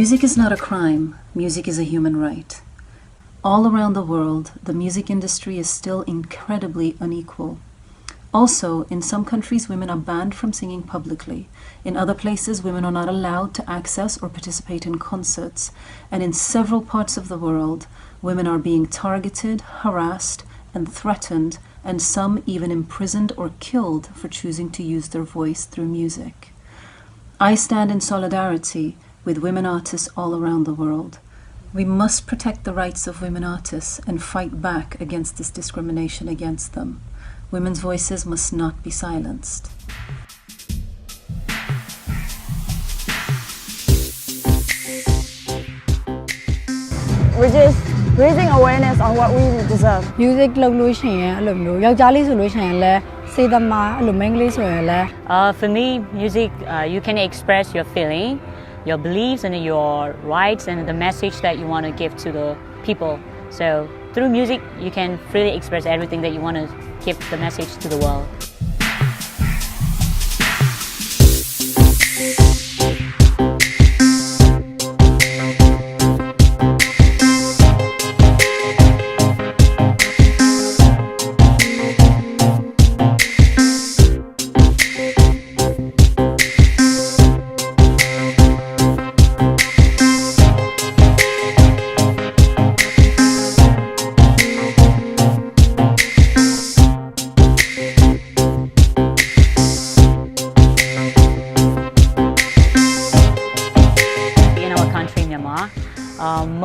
Music is not a crime. Music is a human right. All around the world, the music industry is still incredibly unequal. Also, in some countries, women are banned from singing publicly. In other places, women are not allowed to access or participate in concerts. And in several parts of the world, women are being targeted, harassed, and threatened, and some even imprisoned or killed for choosing to use their voice through music. I stand in solidarity with women artists all around the world. We must protect the rights of women artists and fight back against this discrimination against them. Women's voices must not be silenced. We're just raising awareness on what we deserve. Music လုပ်လို့ရှိရင်အဲ့လိုမျိုးယောက်ျားလေးဆိုလို့ရှိရင်လည်းစိတ်သမားအဲ့လိုမိန်းကလေးဆိုရင်လည်း For me, music, you can express your feeling, your beliefs and your rights and the message that you want to give to the people. So through music, you can freely express everything that you want to give the message to the world.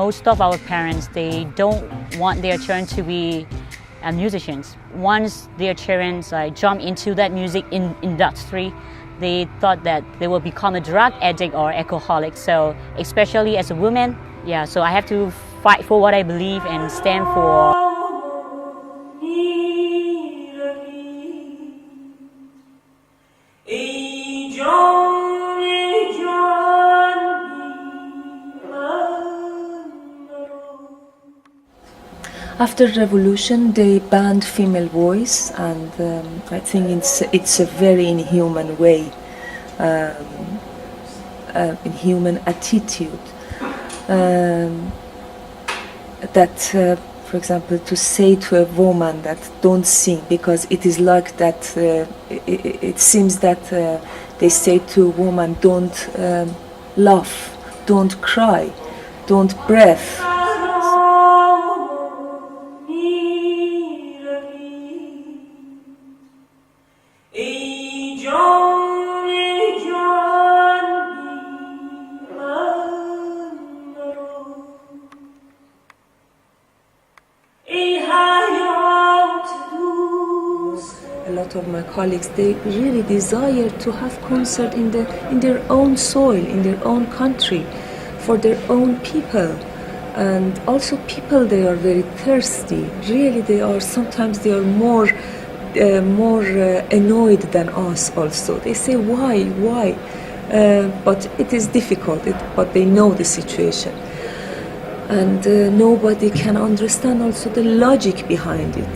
Most of our parents, they don't want their children to be musicians. Once their children jump into that music industry, they thought that they will become a drug addict or alcoholic. So especially as a woman, so I have to fight for what I believe and stand for. After the revolution, they banned female voice, and I think it's a very inhuman way, inhuman attitude. That, for example, to say to a woman that don't sing, because it is like that. It seems that they say to a woman, don't laugh, don't cry, don't breathe. A lot of my colleagues, they really desire to have concert in their own soil, in their own country, for their own people. And also people, they are very thirsty. Really, they are sometimes they are more annoyed than us also. They say, why? But it is difficult, but they know the situation. And nobody can understand also the logic behind it.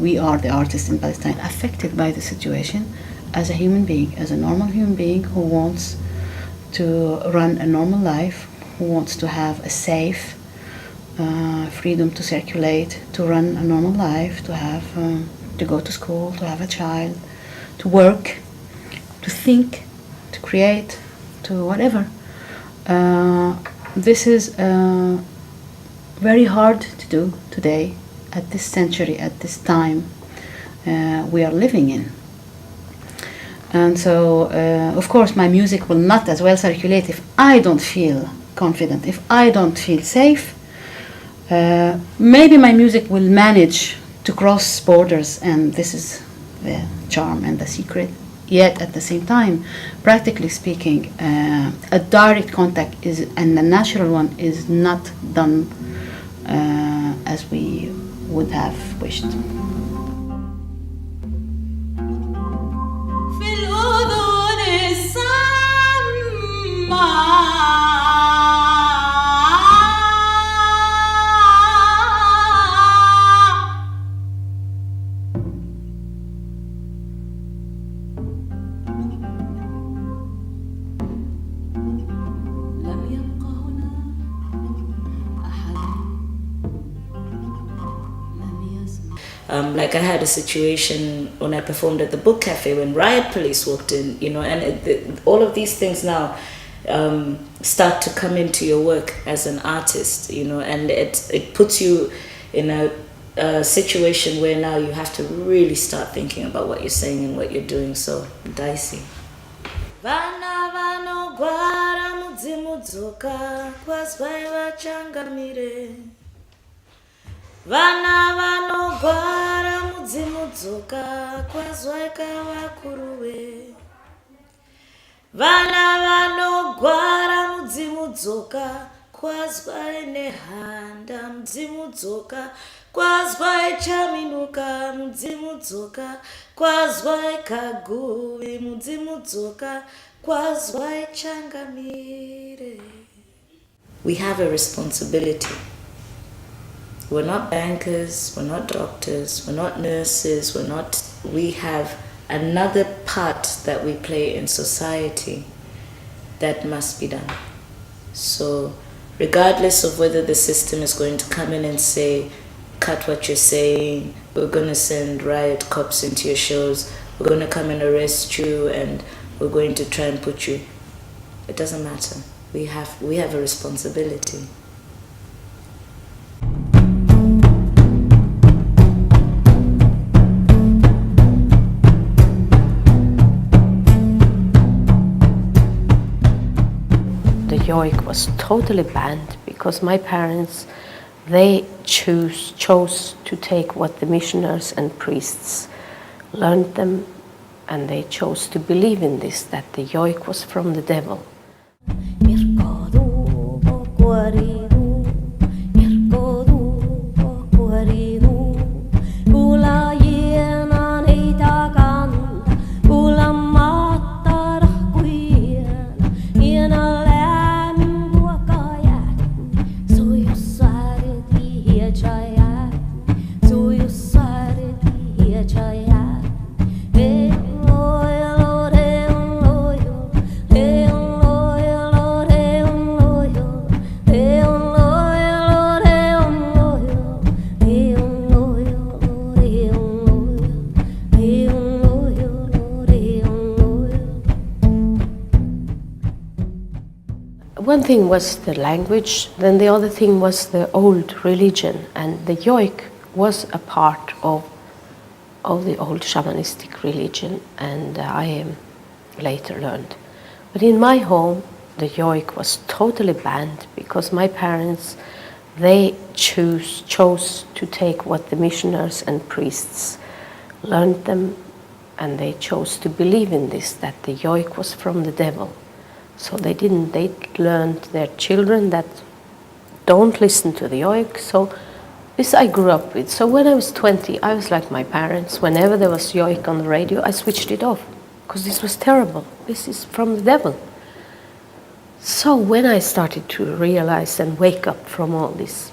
We are the artists in Palestine affected by the situation as a human being, as a normal human being who wants to run a normal life, who wants to have a safe freedom to circulate, to run a normal life, to have to go to school, to have a child, to work, to think, to create, to whatever. This is very hard to do today, at this century, at this time we are living in. And so, of course, my music will not as well circulate if I don't feel confident, if I don't feel safe, maybe my music will manage to cross borders, and this is the charm and the secret. Yet at the same time, practically speaking, a direct contact and a natural one is not done as we would have wished. Like I had a situation when I performed at the book cafe when riot police walked in, and all of these things now start to come into your work as an artist, and it puts you in a situation where now you have to really start thinking about what you're saying and what you're doing. So dicey. Vana vanogwara mudzimudzoka kwazwai vachangamire. Vana vanogwara mudzimudzoka kwazwai kavakuruwe. Vana vanogwara mudzimudzoka kwazwai nehanda mudzimudzoka kwazwai chaminuka mudzimudzoka kwazwai kaguvi mudzimudzoka kwazwai changamire. We have a responsibility. We're not bankers, we're not doctors, we're not nurses, we have another part that we play in society that must be done. So regardless of whether the system is going to come in and say, cut what you're saying, we're going to send riot cops into your shows, we're going to come and arrest you, and we're going to try and put you, it doesn't matter. We have a responsibility. Yoik was totally banned because my parents, they chose to take what the missionaries and priests learned them, and they chose to believe in this, that the yoik was from the devil. One thing was the language, then the other thing was the old religion, and the yoik was a part of the old shamanistic religion, and I later learned. But in my home, the yoik was totally banned because my parents, they chose to take what the missionaries and priests learned them, and they chose to believe in this, that the yoik was from the devil. So they learned their children that don't listen to the yoik. So this I grew up with. So when I was 20, I was like my parents. Whenever there was yoik on the radio, I switched it off because this was terrible. This is from the devil. So when I started to realize and wake up from all this,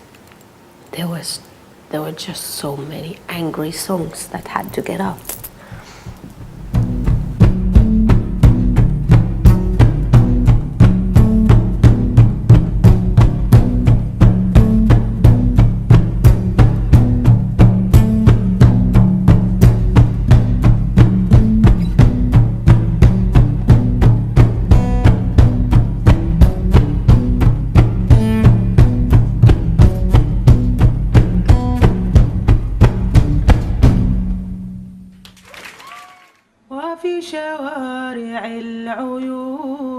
there were just so many angry songs that had to get out. وفي شوارع العيون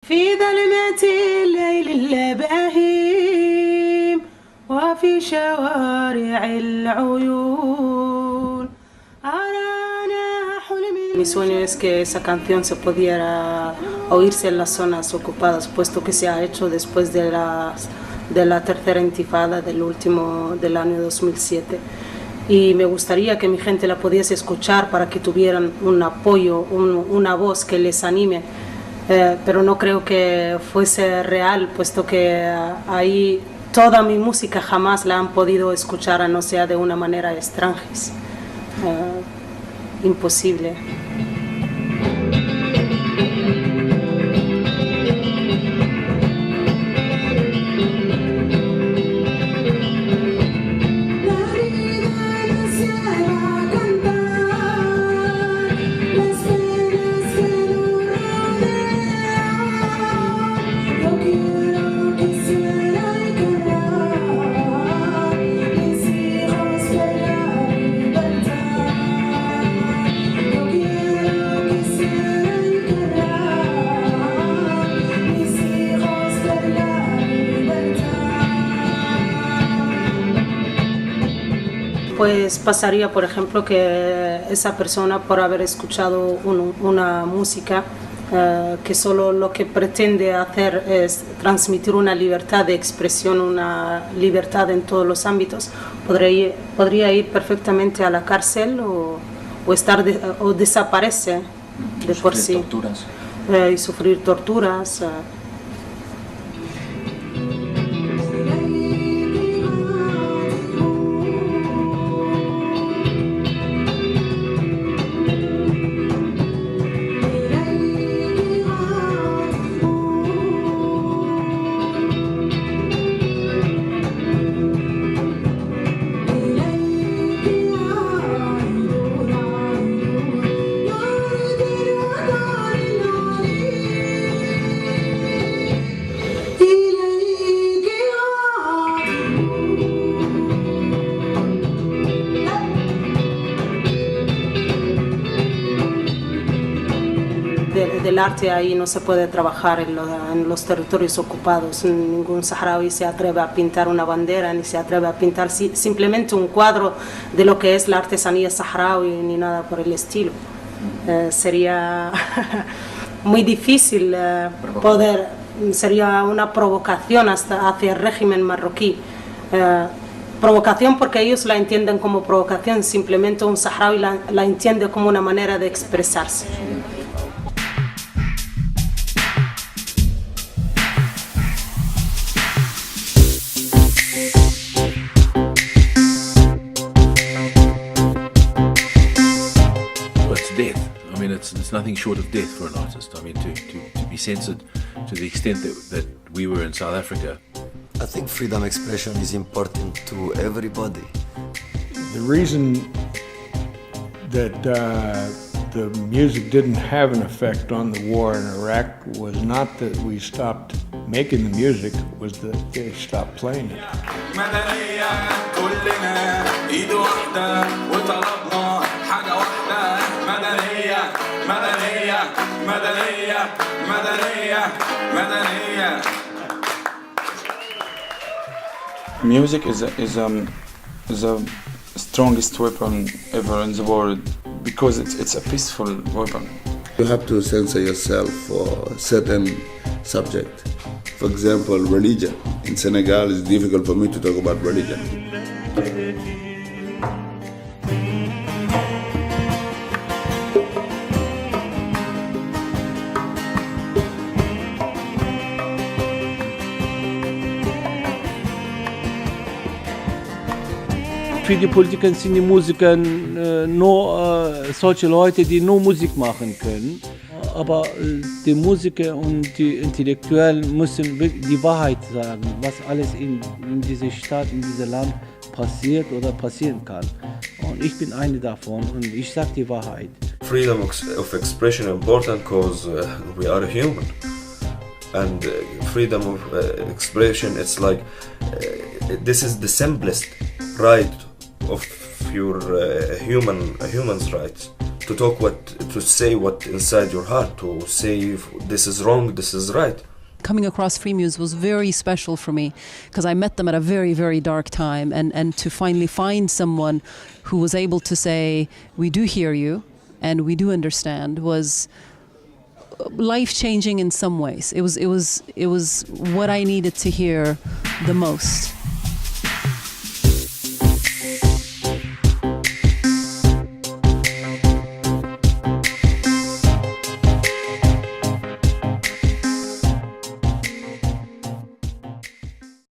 في ظلم وفي شوارع العيون أرانا حلمي. Mi sueño es que esa canción se pudiera oírse en las zonas ocupadas, puesto que se ha hecho después de la tercera intifada del año 2007. Y me gustaría que mi gente la pudiese escuchar para que tuvieran un apoyo, una voz que les anime. Pero no creo que fuese real, puesto que ahí toda mi música jamás la han podido escuchar, a no ser de una manera extranjera. Imposible. Pues pasaría, por ejemplo, que esa persona, por haber escuchado una música que solo lo que pretende hacer es transmitir una libertad de expresión, una libertad en todos los ámbitos, podría ir perfectamente a la cárcel o desaparece de por sí. Torturas. Y sufrir torturas. Del arte ahí no se puede trabajar en los territorios ocupados. Ningún saharaui se atreve a pintar una bandera, ni se atreve a pintar simplemente un cuadro de lo que es la artesanía saharaui, ni nada por el estilo. Sería muy difícil sería una provocación hacia el régimen marroquí. Provocación porque ellos la entienden como provocación, simplemente un saharaui la entiende como una manera de expresarse. Death. I mean, it's nothing short of death for an artist. I mean, to be censored to the extent that we were in South Africa. I think freedom of expression is important to everybody. The reason that the music didn't have an effect on the war in Iraq was not that we stopped making the music, was that they stopped playing it. Music is the strongest weapon ever in the world because it's a peaceful weapon. You have to censor yourself for a certain subject. For example, religion. In Senegal, it's difficult for me to talk about religion. Für die Politiker sind die Musiker nur solche Leute, die nur Musik machen können. Aber die Musiker und die Intellektuellen müssen wirklich die Wahrheit sagen, was alles in dieser Stadt, in diesem Land passiert oder passieren kann. Und ich bin eine davon und ich sage die Wahrheit. Freedom of expression is important because we are human. And freedom of expression, it's like this is the simplest right of your human's rights. To talk to say what inside your heart, to say this is wrong, this is right. coming across Free Muse was very special for me because I met them at a very, very dark time, and to finally find someone who was able to say, we do hear you and we do understand, was life-changing in some ways. It was what I needed to hear the most.